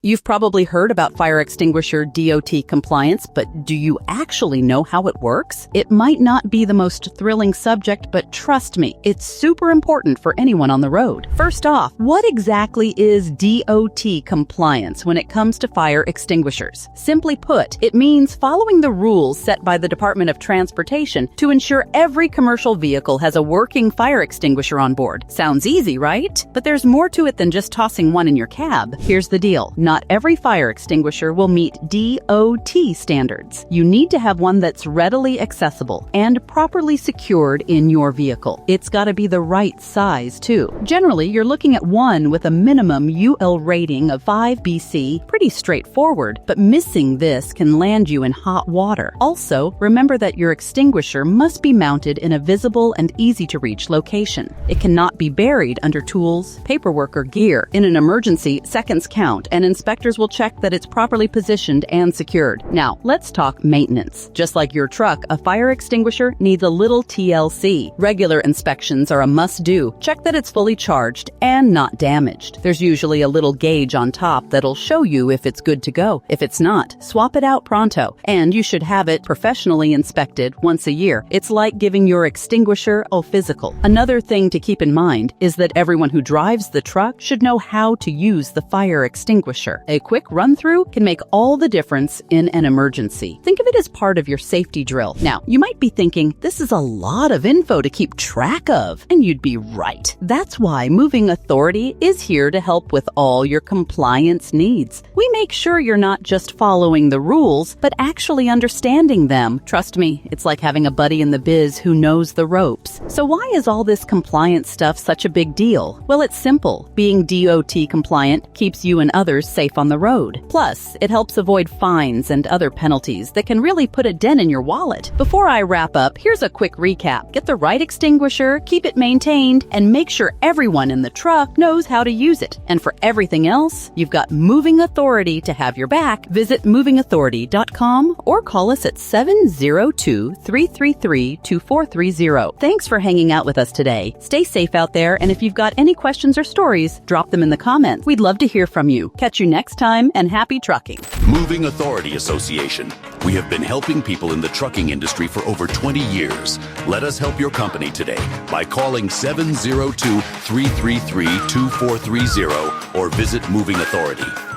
You've probably heard about fire extinguisher DOT compliance, but do you actually know how it works? It might not be the most thrilling subject, but trust me, it's super important for anyone on the road. First off, what exactly is DOT compliance when it comes to fire extinguishers? Simply put, it means following the rules set by the Department of Transportation to ensure every commercial vehicle has a working fire extinguisher on board. Sounds easy, right? But there's more to it than just tossing one in your cab. Here's the deal. Not every fire extinguisher will meet DOT standards. You need to have one that's readily accessible and properly secured in your vehicle. It's got to be the right size, too. Generally, you're looking at one with a minimum UL rating of 5 BC. Pretty straightforward, but missing this can land you in hot water. Also, remember that your extinguisher must be mounted in a visible and easy-to-reach location. It cannot be buried under tools, paperwork, or gear. In an emergency, seconds count, and inspectors will check that it's properly positioned and secured. Now, let's talk maintenance. Just like your truck, a fire extinguisher needs a little TLC. Regular inspections are a must-do. Check that it's fully charged and not damaged. There's usually a little gauge on top that'll show you if it's good to go. If it's not, swap it out pronto. And you should have it professionally inspected once a year. It's like giving your extinguisher a physical. Another thing to keep in mind is that everyone who drives the truck should know how to use the fire extinguisher. A quick run-through can make all the difference in an emergency. Think of it as part of your safety drill. Now, you might be thinking, this is a lot of info to keep track of, and you'd be right. That's why Moving Authority is here to help with all your compliance needs. We make sure you're not just following the rules, but actually understanding them. Trust me, it's like having a buddy in the biz who knows the ropes. So why is all this compliance stuff such a big deal? Well, it's simple. Being DOT compliant keeps you and others safe on the road. Plus, it helps avoid fines and other penalties that can really put a dent in your wallet. Before I wrap up, here's a quick recap. Get the right extinguisher, keep it maintained, and make sure everyone in the truck knows how to use it. And for everything else, you've got Moving Authority to have your back. Visit movingauthority.com or call us at 702-333-2430. Thanks for hanging out with us today. Stay safe out there, and if you've got any questions or stories, drop them in the comments. We'd love to hear from you. Catch you next time, and happy trucking. Moving Authority Association. We have been helping people in the trucking industry for over 20 years. Let us help your company today by calling 702-333-2430 or visit movingauthority.com.